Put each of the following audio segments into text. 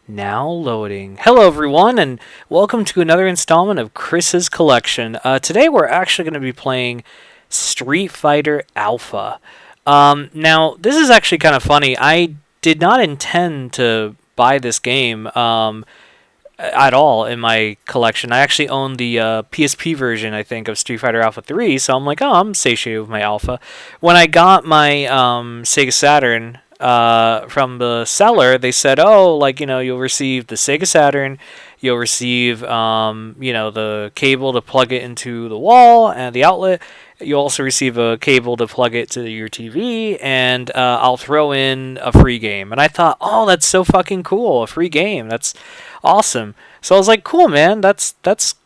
Now loading. Hello everyone and welcome to another installment of Chris's Collection. Today we're actually going to be playing Street Fighter Alpha. Now this is actually kind of funny. I did not intend to buy this game at all in my collection. I actually own the PSP version, I think, of Street Fighter Alpha 3, so I'm like, oh, I'm satiated with my Alpha. When I got my Sega Saturn from the seller, they said, oh, like, you'll receive the Sega Saturn, you'll receive, the cable to plug it into the wall and the outlet. You'll also receive a cable to plug it to your TV, and I'll throw in a free game. And I thought, oh, that's so fucking cool, a free game. That's awesome. So I was like, cool, man, that's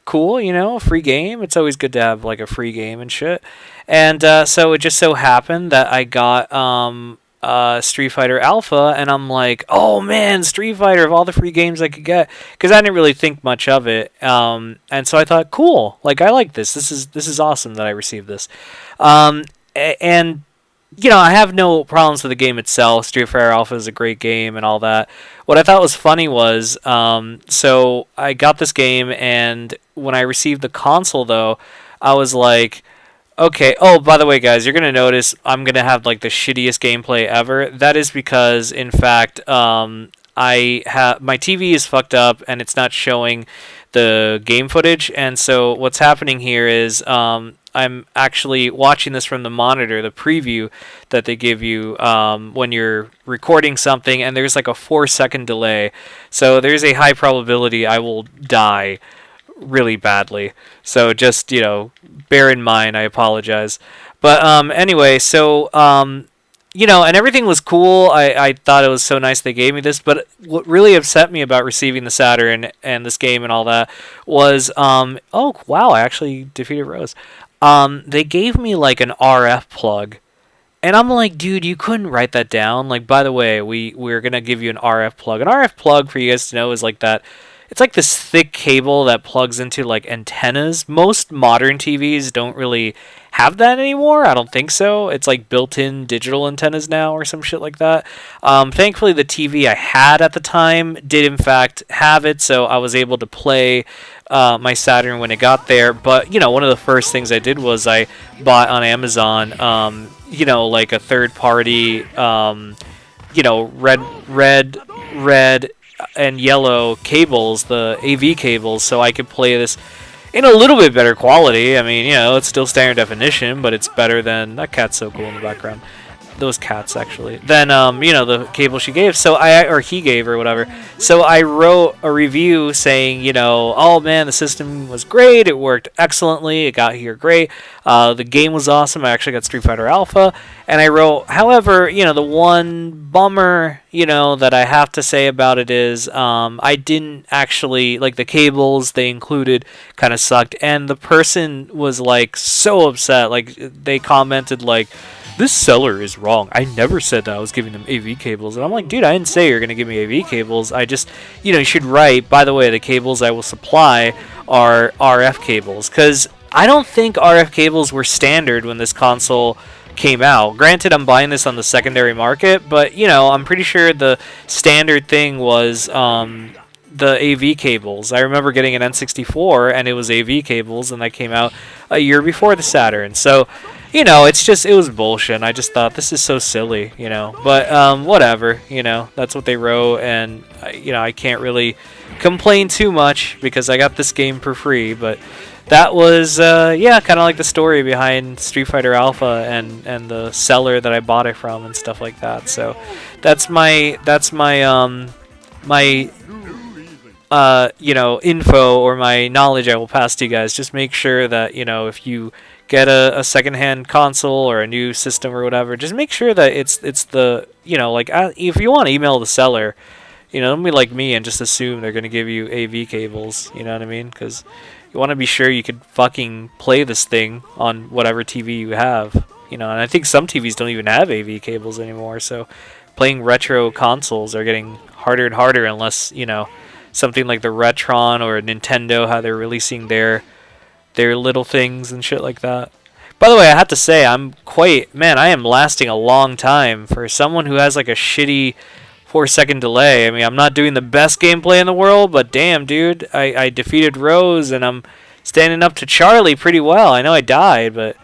cool, a free game. It's always good to have, like, a free game and shit. And so it just so happened that I got Street Fighter Alpha, and I'm like, oh man, Street Fighter, of all the free games I could get, because I didn't really think much of it, and so I thought, cool, like, I like this. This is awesome that I received this, and I have no problems with the game itself. Street Fighter Alpha is a great game and all that. What I thought was funny was, so I got this game, and when I received the console, though, I was like, okay. Oh, by the way, guys, you're gonna notice I'm gonna have like the shittiest gameplay ever. That is because, in fact, I have my TV is fucked up and it's not showing the game footage. And so what's happening here is I'm actually watching this from the monitor, the preview that they give you when you're recording something, and there's like a 4-second delay. So there's a high probability I will die really badly, so just bear in mind. I apologize, but anyway, so and everything was cool. I thought it was so nice they gave me this, but what really upset me about receiving the Saturn and this game and all that was oh wow, I actually defeated Rose. They gave me like an RF plug, and I'm like, dude, you couldn't write that down. Like, by the way, we're gonna give you an RF plug. An RF plug, for you guys to know, is like that. It's like this thick cable that plugs into like antennas. Most modern TVs don't really have that anymore. I don't think so. It's like built-in digital antennas now or some shit like that. Thankfully, the TV I had at the time did in fact have it, so I was able to play my Saturn when it got there. But one of the first things I did was I bought on Amazon, like a third-party, red and yellow cables, the AV cables, so I could play this in a little bit better quality. I mean, it's still standard definition, but it's better than that cat's so cool in the background. Those cats, actually. Then, the cable she gave, or he gave, or whatever. So I wrote a review saying, oh man, the system was great, it worked excellently, it got here great, the game was awesome, I actually got Street Fighter Alpha, and I wrote, however, the one bummer, that I have to say about it is, I didn't actually, like, the cables they included kind of sucked, and the person was, like, so upset, like, they commented, like, this seller is wrong. I never said that I was giving them AV cables. And I'm like, dude, I didn't say you're going to give me AV cables. I just, you should write, by the way, the cables I will supply are RF cables. Because I don't think RF cables were standard when this console came out. Granted, I'm buying this on the secondary market, but, I'm pretty sure the standard thing was the AV cables. I remember getting an N64 and it was AV cables, and that came out a year before the Saturn. So, it was bullshit. And I just thought, this is so silly, But whatever, that's what they wrote, and I can't really complain too much because I got this game for free. But that was kind of like the story behind Street Fighter Alpha and the seller that I bought it from and stuff like that. So that's my info or my knowledge I will pass to you guys. Just make sure that, if you get a secondhand console or a new system or whatever, just make sure that it's the, if you want to email the seller, don't be like me and just assume they're going to give you AV cables, you know what I mean? Because you want to be sure you could fucking play this thing on whatever TV you have, and I think some TVs don't even have AV cables anymore, so playing retro consoles are getting harder and harder unless, something like the Retron or Nintendo, how they're releasing their little things and shit like that. By the way, I have to say, I am lasting a long time for someone who has like a shitty 4-second delay. I mean, I'm not doing the best gameplay in the world, but damn, dude, I defeated Rose, and I'm standing up to Charlie pretty well. I know I died, but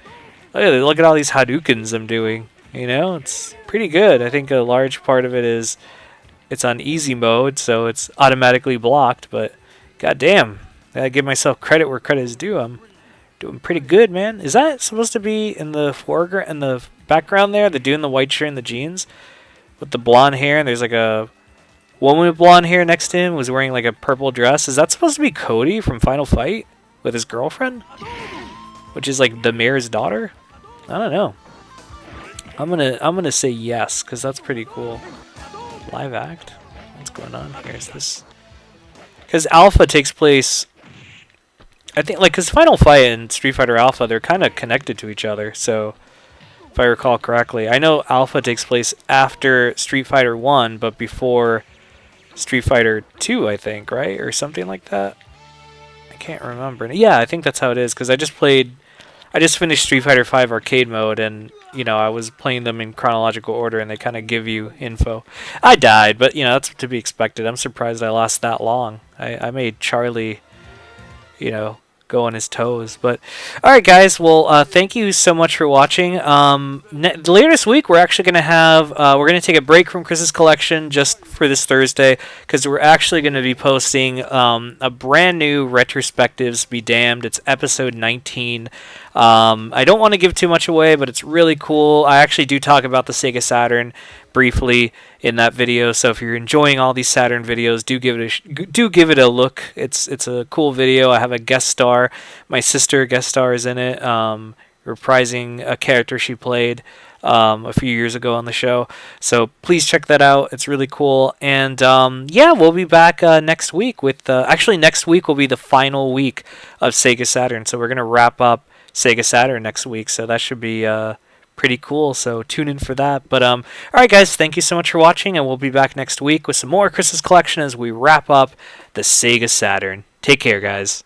look at all these Hadoukens I'm doing. You know, it's pretty good. I think a large part of it is it's on easy mode, so it's automatically blocked, but goddamn, I gotta give myself credit where credit is due. I'm doing pretty good, man. Is that supposed to be in the foreground, in the background there? The dude in the white shirt and the jeans with the blonde hair, and there's like a woman with blonde hair next to him was wearing like a purple dress. Is that supposed to be Cody from Final Fight with his girlfriend, which is like the mayor's daughter? I don't know. I'm gonna say yes, because that's pretty cool. Live act? What's going on here? Is this because Alpha takes place, I think, like, because Final Fight and Street Fighter Alpha, they're kind of connected to each other, so if I recall correctly. I know Alpha takes place after Street Fighter 1, but before Street Fighter 2, I think, right? Or something like that. I can't remember. Yeah, I think that's how it is, because I just finished Street Fighter 5 arcade mode, and, you know, I was playing them in chronological order, and they kind of give you info. I died, but, you know, that's to be expected. I'm surprised I lasted that long. I made Charlie, you know, go on his toes. But all right, guys, well, thank you so much for watching. Later this week, we're actually going to have we're going to take a break from Chris's collection just for this Thursday, because we're actually going to be posting a brand new retrospectives. Be damned, it's episode 19. I don't want to give too much away, but it's really cool. I actually do talk about the Sega Saturn briefly in that video, so if you're enjoying all these Saturn videos, do give it a look. It's a cool video. I have a guest star. My sister guest stars in it, reprising a character she played a few years ago on the show. So please check that out. It's really cool. And yeah, we'll be back next week with actually next week will be the final week of Sega Saturn. So we're gonna wrap up Sega Saturn next week. So that should be pretty cool, so tune in for that. But all right, guys, thank you so much for watching, and we'll be back next week with some more Chris's collection as we wrap up the Sega Saturn. Take care, guys.